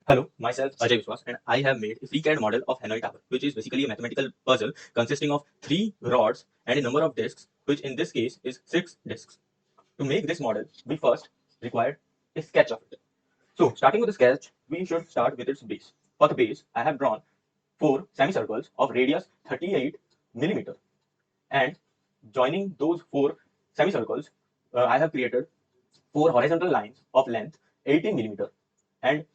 Hello, myself Ajay Viswas, and I have made a FreeCAD model of Hanoi Tower, which is basically a mathematical puzzle consisting of 3 rods and a number of discs, which in this case is 6 discs. To make this model, we first required a sketch of it. So, starting with the sketch, we should start with its base. For the base, I have drawn 4 semicircles of radius 38 millimeter, and joining those 4 semicircles, I have created 4 horizontal lines of length 18 millimeter and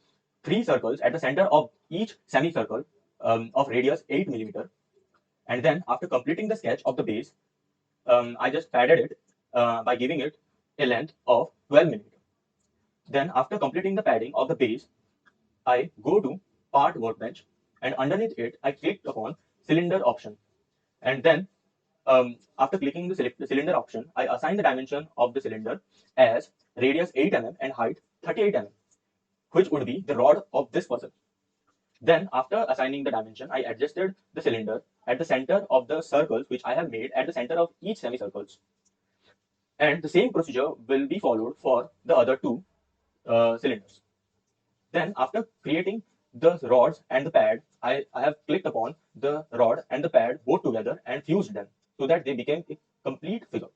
3 circles at the center of each semicircle of radius 8 millimeter. And then after completing the sketch of the base, I just padded it by giving it a length of 12 millimeter. Then after completing the padding of the base, I go to part workbench, and underneath it I clicked upon cylinder option. And then after clicking the cylinder option, I assign the dimension of the cylinder as radius 8 mm and height 38 mm, which would be the rod of this puzzle. Then after assigning the dimension, I adjusted the cylinder at the center of the circles which I have made at the center of each semicircles. And the same procedure will be followed for the other 2 cylinders. Then after creating the rods and the pad, I have clicked upon the rod and the pad both together and fused them so that they became a complete figure.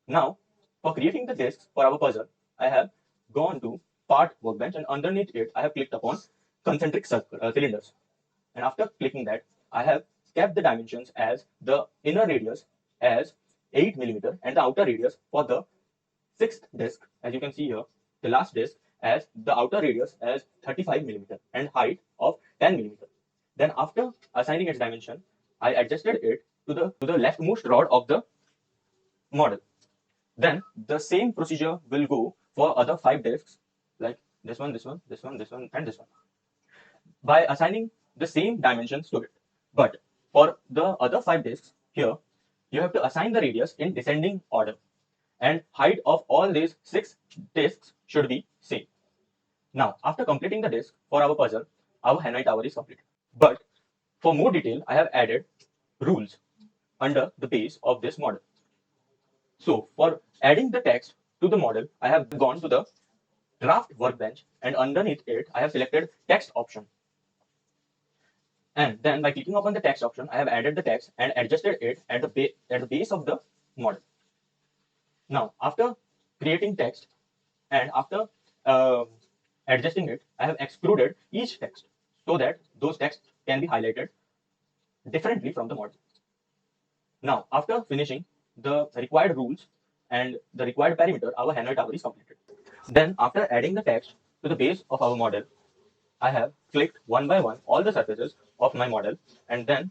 Now, for creating the discs for our puzzle, I have gone to part workbench, and underneath it, I have clicked upon concentric cylinders. And after clicking that, I have kept the dimensions as the inner radius as 8 millimeter and the outer radius for the 6th disc, as you can see here, the last disc, as the outer radius as 35 millimeter and height of 10 millimeter. Then after assigning its dimension, I adjusted it to the leftmost rod of the model. Then the same procedure will go for other 5 discs, like this one, this one, this one, this one, and this one, by assigning the same dimensions to it. But for the other 5 discs here, you have to assign the radius in descending order, and height of all these 6 discs should be same. Now, after completing the disc for our puzzle, our Hanoi Tower is completed. But for more detail, I have added rules under the base of this model. So for adding the text to the model, I have gone to the draft workbench, and underneath it, I have selected text option. And then by clicking upon the text option, I have added the text and adjusted it at the base of the model. Now, after creating text and after adjusting it, I have extruded each text so that those texts can be highlighted differently from the model. Now, after finishing the required rules and the required perimeter, our Hanoi Tower is completed. Then, after adding the text to the base of our model, I have clicked one by one all the surfaces of my model, and then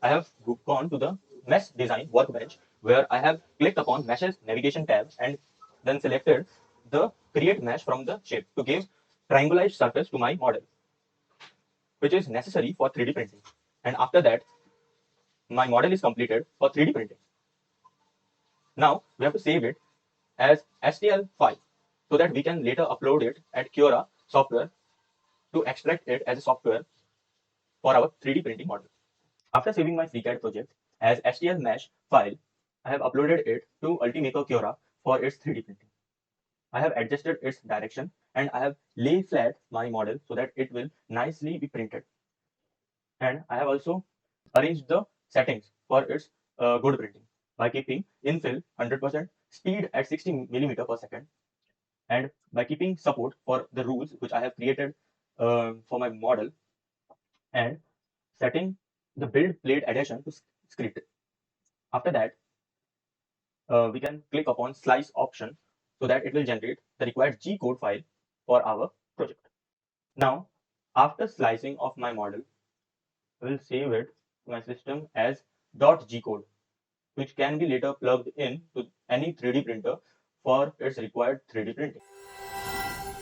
I have gone to the mesh design workbench, where I have clicked upon meshes navigation tab and then selected the create mesh from the shape to give triangularized surface to my model, which is necessary for 3D printing. And after that, my model is completed for 3D printing. Now we have to save it as STL file so that we can later upload it at Cura software to extract it as a software for our 3D printing model. After saving my FreeCAD project as STL mesh file, I have uploaded it to Ultimaker Cura for its 3D printing. I have adjusted its direction, and I have lay flat my model so that it will nicely be printed. And I have also arranged the settings for its good printing by keeping infill 100%, speed at 60 millimeter per second, and by keeping support for the rules which I have created for my model, and setting the build plate adhesion to script. After that, we can click upon slice option so that it will generate the required G code file for our project. Now, after slicing of my model, I will save it to my system as .g code, which can be later plugged in to any 3D printer for its required 3D printing.